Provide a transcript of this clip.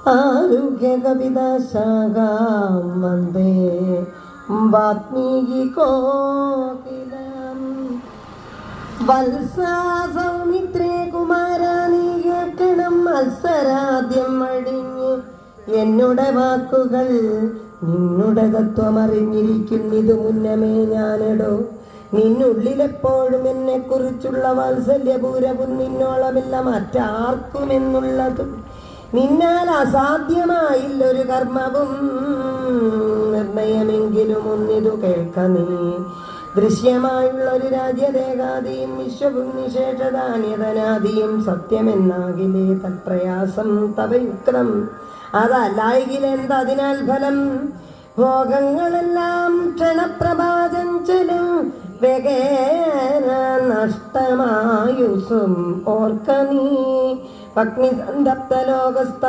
ആരുഹ്യ കവിതാശാഖാം വന്ദേ വാത്മീകി കോകിലം. വത്സാ സൗമിത്രേ കുമാരാ നീ കേൾക്കണം മത്സരാദ്യം അടിഞ്ഞ് എന്നുടെ വാക്കുകൾ നിന്നുടെ തത്വമറിഞ്ഞിരിക്കുന്നിതു മുന്നമേ ഞാനിടോ. നിന്നുള്ളിലെപ്പോഴും എന്നെ കുറിച്ചുള്ള വാത്സല്യപൂരവും നിന്നോളമില്ല മറ്റാർക്കുമെന്നുള്ളതും. നിന്നാൽ അസാധ്യമായില്ലൊരു കർമ്മവും നിർണയമെങ്കിലും ഒന്നിതു കേൾക്ക നീ. ദൃശ്യമായുള്ളൊരു രാജ്യദേഹാദിയും വിശ്വവും നിശേഷധാന്യതനാദിയും സത്യമെന്നാകിലേ തത്പ്രയാസം തവയുക്തം. അതല്ലായിലെന്തതിനാൽ ഫലം? ഭോഗങ്ങളെല്ലാം ക്ഷണപ്രഭാചഞ്ചലും വേഗേന നഷ്ടമായുസും ഓർക്ക നീ. അഗ്നിസന്തപ്ത ലോകസ്ഥ